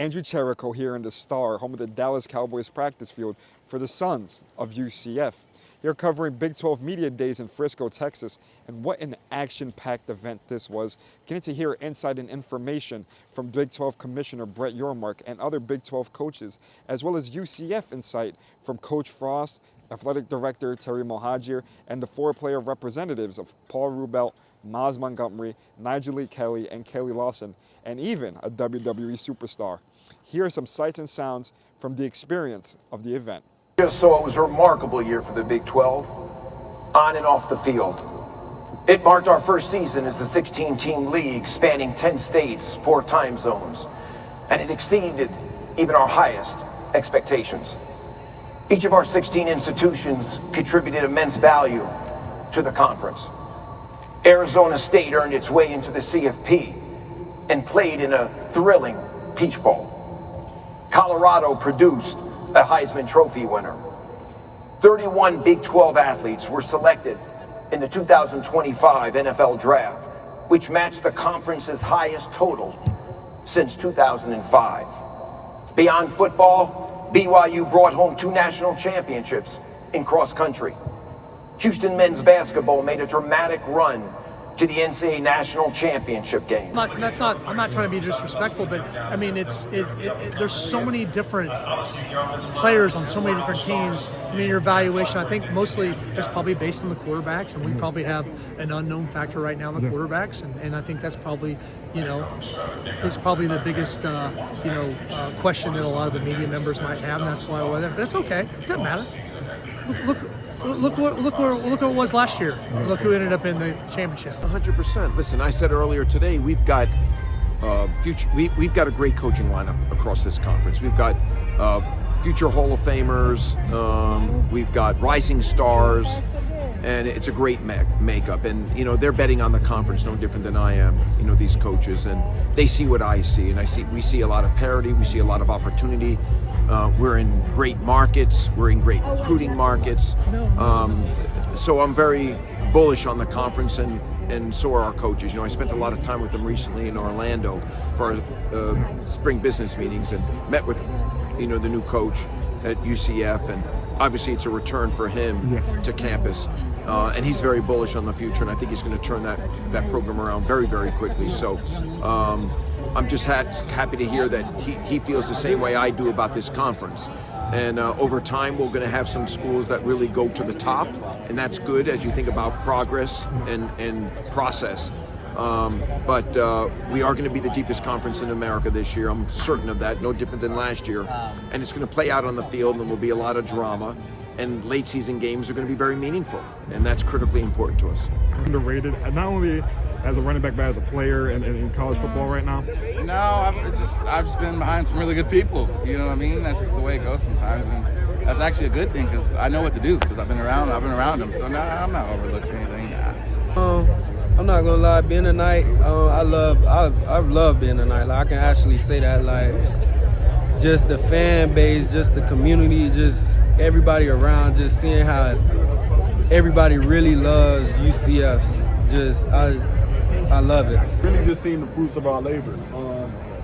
Andrew Cherico here in the Star, home of the Dallas Cowboys practice field for the Sons of UCF. Here covering Big 12 Media Days in Frisco, Texas, and what an action-packed event this was. Getting to hear insight and information from Big 12 Commissioner Brett Yormark and other Big 12 coaches, as well as UCF insight from Coach Frost, Athletic Director Terry Mohajir, and the four-player representatives of Paul Rubelt, Maz Montgomery, Nigel Lee Kelly, and Kelly Lawson, and even a WWE superstar. Here are some sights and sounds from the experience of the event. Just so it was a remarkable year for the Big 12, on and off the field. It marked our first season as a 16-team league spanning 10 states, 4 time zones, and it exceeded even our highest expectations. Each of our 16 institutions contributed immense value to the conference. Arizona State earned its way into the CFP and played in a thrilling Peach Bowl. Colorado produced a Heisman Trophy winner. 31 Big 12 athletes were selected in the 2025 NFL Draft, which matched the conference's highest total since 2005. Beyond football, BYU brought home 2 national championships in cross country. Houston men's basketball made a dramatic run to the NCAA National Championship game. I'm not trying to be disrespectful, but I mean, there's so many different players on so many different teams. I mean, your evaluation, I think mostly is probably based on the quarterbacks, and we probably have an unknown factor right now in the quarterbacks, and I think that's probably, is probably the biggest, question that a lot of the media members might have, and that's why we're there. But it's okay. It doesn't matter. Look what it was last year. Look who ended up in the championship. 100%. Listen, I said earlier today, we've got we've got a great coaching lineup across this conference. We've got future Hall of Famers. We've got rising stars, and it's a great makeup. And they're betting on the conference no different than I am. These coaches, and they see what I see, and we see a lot of parity. We see a lot of opportunity. We're in great markets. We're in great recruiting markets. So I'm very bullish on the conference, and so are our coaches. I spent a lot of time with them recently in Orlando for spring business meetings, and met with the new coach at UCF, and obviously it's a return for him to campus. And he's very bullish on the future, and I think he's going to turn that program around very, very quickly. So I'm just happy to hear that he feels the same way I do about this conference. And over time, we're going to have some schools that really go to the top, and that's good as you think about progress and process. But we are going to be the deepest conference in America this year. I'm certain of that, no different than last year. And it's going to play out on the field, and there will be a lot of drama. And late season games are going to be very meaningful, and that's critically important to us. Underrated, not only as a running back, but as a player in college football right now? No, I've just been behind some really good people. You know what I mean? That's just the way it goes sometimes, and that's actually a good thing because I know what to do because I've been around them. So now I'm not overlooking anything. I'm not gonna lie, being a Knight, I love being a Knight. Like, I can actually say that, like, just the fan base, just the community, just everybody around, just seeing how everybody really loves UCF's. I love it. Really just seeing the fruits of our labor.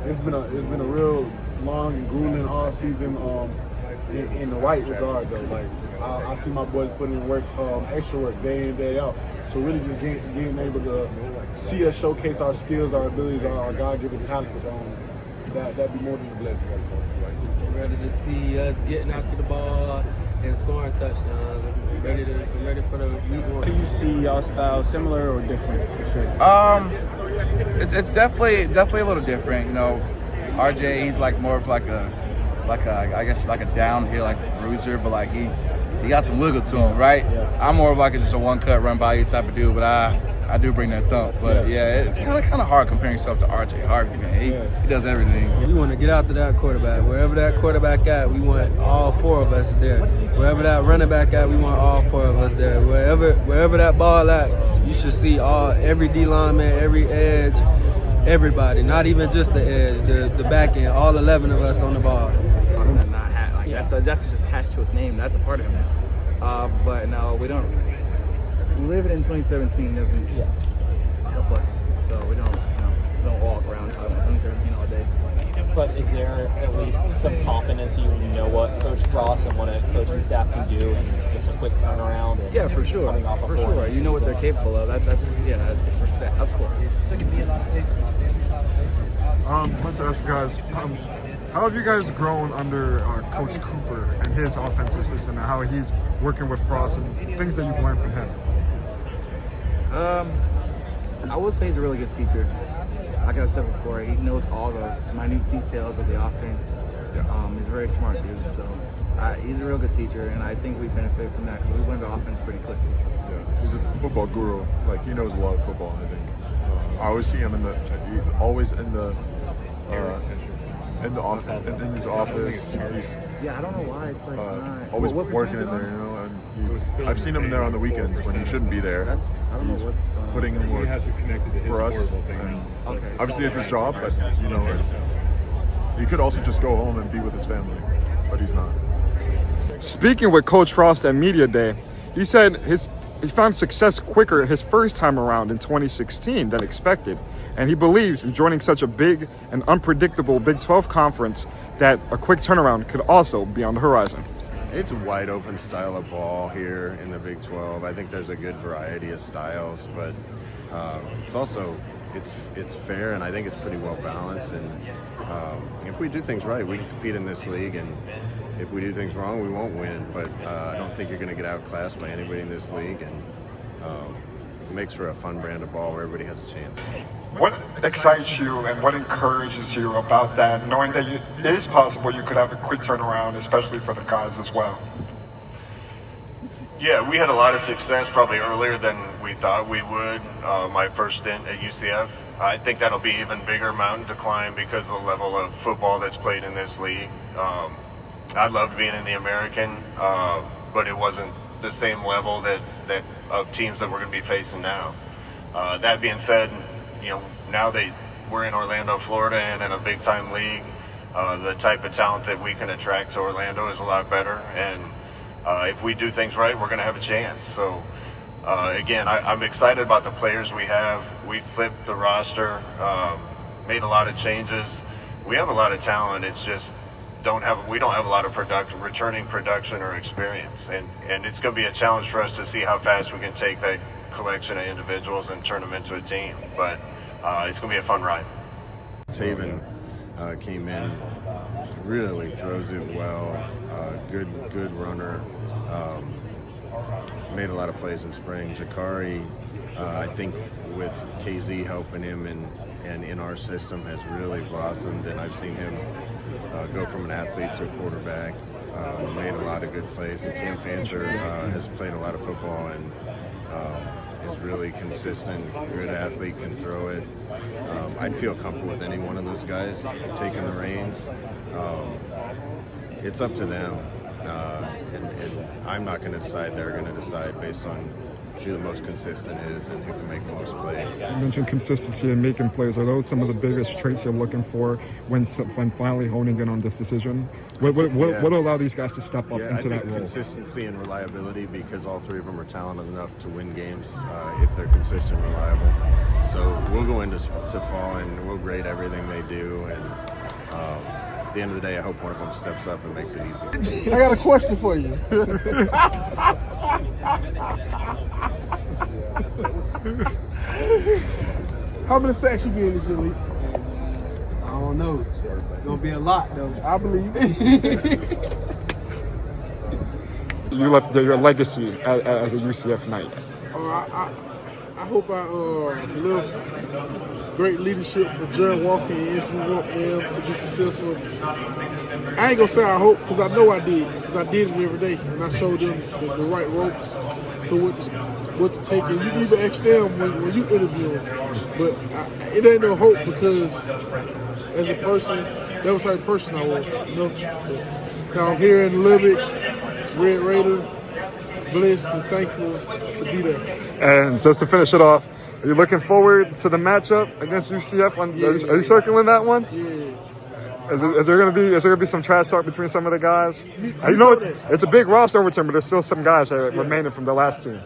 It's been a real long and grueling off season in the right regard though. Like I see my boys putting in work, extra work day in, day out. So really just getting able to see us showcase our skills, our abilities, our God-given talents. That'd be more than a blessing. I'm ready to see us getting after the ball and scoring touchdowns. I'm ready for the week one. Do you see y'all style similar or different? For sure? It's definitely a little different. RJ, he's like more of like a I guess like a downhill like bruiser, but like he got some wiggle to him, right? Yeah. I'm more of like just a one cut run by you type of dude, but I do bring that thump. But yeah, it's kind of hard comparing yourself to RJ Harvey, man. He does everything. We want to get after that quarterback. Wherever that quarterback at, we want all 4 of us there. Wherever that running back at, we want all 4 of us there. Wherever that ball at, you should see every D lineman, every edge, everybody. Not even just the edge, the back end. All 11 of us on the ball. That's just attached to his name. That's a part of him now. But no, we don't. Living in 2017 doesn't help us. So we don't walk around talking about 2017 all day. But is there some confidence you know what Coach Frost and what a coaching staff can do, and just a quick turnaround. And Yeah, for sure. Coming off For sure. You know what they're capable of. That's of course. I want to ask you guys, how have you guys grown under Coach Cooper and his offensive system, and how he's working with Frost and things that you've learned from him? I would say he's a really good teacher. Like I've said before, he knows all the minute details of the offense. He's a very smart dude, so he's a real good teacher, and I think we benefit from that because we learned the offense pretty quickly. Yeah, he's a football guru. Like, he knows a lot of football, I think. I always see him he's always in his office. Yeah, I don't know why. It's like not always what working in there, you know. And I've seen him there on the weekends when he shouldn't be there. I don't know what's putting in work for us. And obviously, it's his job, but you know, he could also just go home and be with his family, but he's not. Speaking with Coach Frost at Media Day, he said he found success quicker his first time around in 2016 than expected. And he believes in joining such a big and unpredictable Big 12 conference that a quick turnaround could also be on the horizon. It's a wide open style of ball here in the Big 12. I think there's a good variety of styles, but it's also it's fair, and I think it's pretty well balanced. And if we do things right, we can compete in this league, and if we do things wrong, we won't win. But I don't think you're going to get outclassed by anybody in this league, and it makes for a fun brand of ball where everybody has a chance. What excites you and what encourages you about that, knowing that it is possible you could have a quick turnaround, especially for the guys as well? Yeah, we had a lot of success probably earlier than we thought we would. My first stint at UCF. I think that'll be even bigger mountain to climb because of the level of football that's played in this league. I loved being in the American, but it wasn't the same level that of teams that we're going to be facing now. That being said, you know, now that we're in Orlando, Florida, and in a big-time league, the type of talent that we can attract to Orlando is a lot better. And if we do things right, we're going to have a chance. So, again, I'm excited about the players we have. We flipped the roster, made a lot of changes. We have a lot of talent. It's just we don't have a lot of returning production or experience. And it's going to be a challenge for us to see how fast we can take that collection of individuals and turn them into a team. But it's going to be a fun ride. Taven came in, really throws it well, good runner, made a lot of plays in spring. Jakari, I think with KZ helping him and in our system has really blossomed, and I've seen him go from an athlete to a quarterback, made a lot of good plays. And Cam Fancher has played a lot of football and is really consistent, good athlete, can throw it. I'd feel comfortable with any one of those guys taking the reins. It's up to them, and I'm not going to decide. They're going to decide based on who the most consistent is and who can make the most plays. You mentioned consistency and making plays. Are those some of the biggest traits you're looking for when finally honing in on this decision? What will allow these guys to step up into that role? Consistency and reliability, because all three of them are talented enough to win games if they're consistent and reliable. So we'll go into fall and we'll grade everything they do, and at the end of the day, I hope one of them steps up and makes it easy. I got a question for you. How many sacks you get in this league? I don't know. It's gonna be a lot though. I believe. You left your legacy as a UCF Knight. I hope I live great leadership for Jared Walker and Andrew Cherico to be successful. I ain't gonna say I hope, because I know I did, because I did it every day, and I showed them the right ropes to what to take. And you even ask them when you interview them. But it ain't no hope, because as a person, that was the type of person I was. You know? Now I'm here in Lubbock, Red Raider, blessed and thankful to be there. And just to finish it off, are you looking forward to the matchup against UCF? Are you circling that one? Yeah. Is there gonna be some trash talk between some of the guys? I know it's a big roster overturn, but there's still some guys that are remaining from the last team.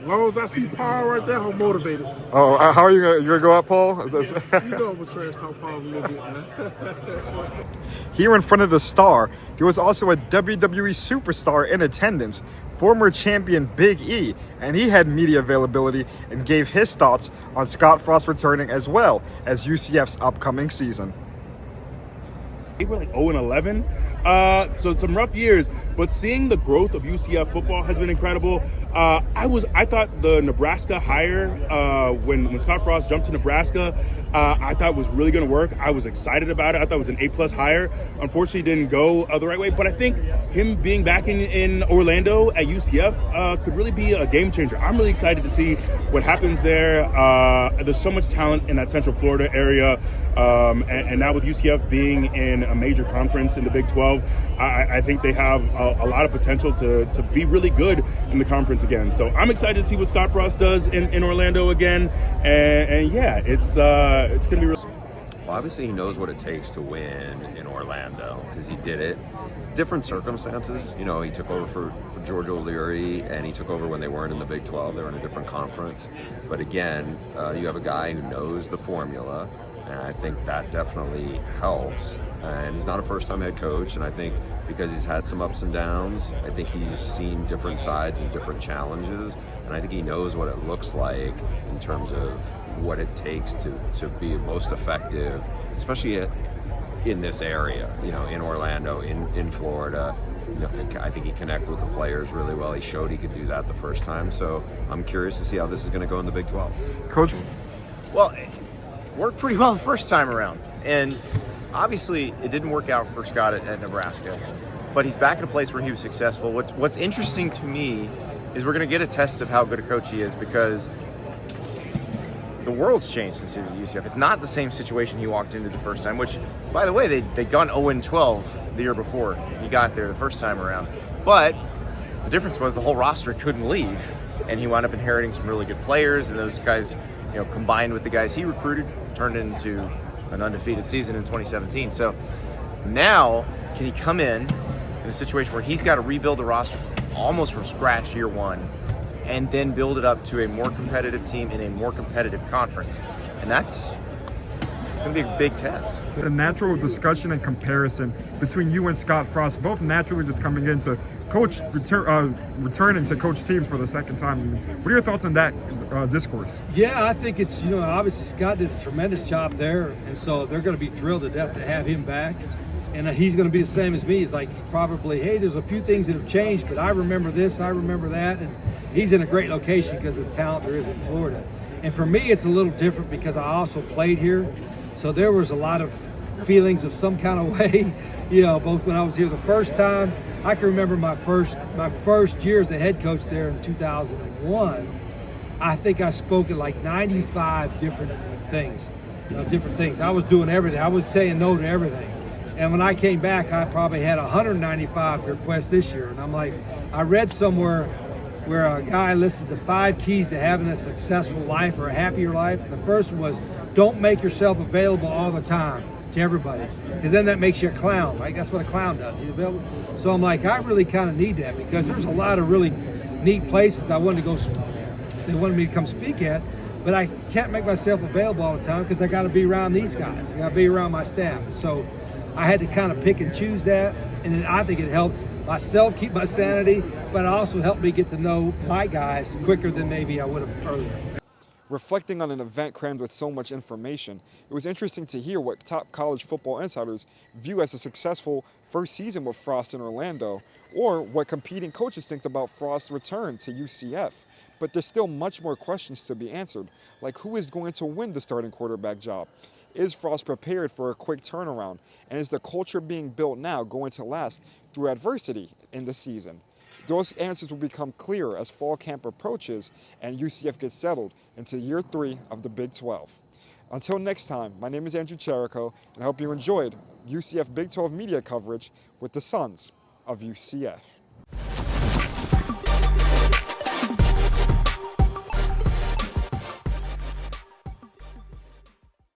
As long as I see power right there, I'm motivated. Oh, how are you gonna go out, Paul? You know I'm a trash talk power a little bit, man. Here in front of the star, he was also a WWE superstar in attendance, former champion Big E, and he had media availability and gave his thoughts on Scott Frost returning as well as UCF's upcoming season. They were like 0-11, so some rough years. But seeing the growth of UCF football has been incredible. I thought the Nebraska hire when Scott Frost jumped to Nebraska, I thought was really going to work. I was excited about it. I thought it was an A+ hire. Unfortunately, it didn't go the right way. But I think him being back in Orlando at UCF could really be a game changer. I'm really excited to see what happens there. There's so much talent in that Central Florida area. And now with UCF being in a major conference in the Big 12, I think they have a lot of potential to be really good in the conference again. So I'm excited to see what Scott Frost does in Orlando again. And yeah, it's going to be real. Well, obviously he knows what it takes to win in Orlando because he did it. Different circumstances. You know, he took over for George O'Leary, and he took over when they weren't in the Big 12. They were in a different conference. But again, you have a guy who knows the formula, and I think that definitely helps. And he's not a first-time head coach, and I think because he's had some ups and downs, I think he's seen different sides and different challenges, and I think he knows what it looks like in terms of what it takes to be most effective, especially in this area, you know, in Orlando, in Florida. You know, I think he connected with the players really well. He showed he could do that the first time, so I'm curious to see how this is going to go in the Big 12. Coach? Well, it worked pretty well the first time around, and obviously it didn't work out for Scott at Nebraska, but he's back in a place where he was successful. What's interesting to me is we're going to get a test of how good a coach he is, because the world's changed since he was at UCF. It's not the same situation he walked into the first time, which, by the way, they'd gone 0-12 the year before he got there the first time around. But the difference was the whole roster couldn't leave, and he wound up inheriting some really good players, and those guys, you know, combined with the guys he recruited, turned into an undefeated season in 2017. So now, can he come in a situation where he's got to rebuild the roster almost from scratch year one, and then build it up to a more competitive team in a more competitive conference? And it's going to be a big test. The natural discussion and comparison between you and Scott Frost, both naturally just coming in to coach, returning to coach teams for the second time. What are your thoughts on that discourse? Yeah, I think it's, you know, obviously Scott did a tremendous job there, and so they're going to be thrilled to death to have him back. And he's going to be the same as me. He's like, probably, hey, there's a few things that have changed, but I remember this, I remember that. And he's in a great location because of the talent there is in Florida. And for me, it's a little different because I also played here. So there was a lot of feelings of some kind of way, you know, both when I was here the first time. I can remember my first year as a head coach there in 2001. I think I spoke at like 95 different things, you know, different things. I was doing everything. I was saying no to everything. And when I came back, I probably had 195 requests this year. And I'm like, I read somewhere where a guy listed the 5 keys to having a successful life or a happier life. And the first one was, don't make yourself available all the time to everybody, because then that makes you a clown, right? That's what a clown does. He's available. So I'm like, I really kind of need that, because there's a lot of really neat places I wanted to go. They wanted me to come speak at, but I can't make myself available all the time because I got to be around these guys. I got to be around my staff. So I had to kind of pick and choose that, and I think it helped myself keep my sanity, but it also helped me get to know my guys quicker than maybe I would have earlier. Reflecting on an event crammed with so much information, it was interesting to hear what top college football insiders view as a successful first season with Frost in Orlando, or what competing coaches think about Frost's return to UCF. But there's still much more questions to be answered, like who is going to win the starting quarterback job? Is Frost prepared for a quick turnaround? And is the culture being built now going to last through adversity in the season? Those answers will become clearer as fall camp approaches and UCF gets settled into year 3 of the Big 12. Until next time, my name is Andrew Cherico, and I hope you enjoyed UCF Big 12 media coverage with the Sons of UCF.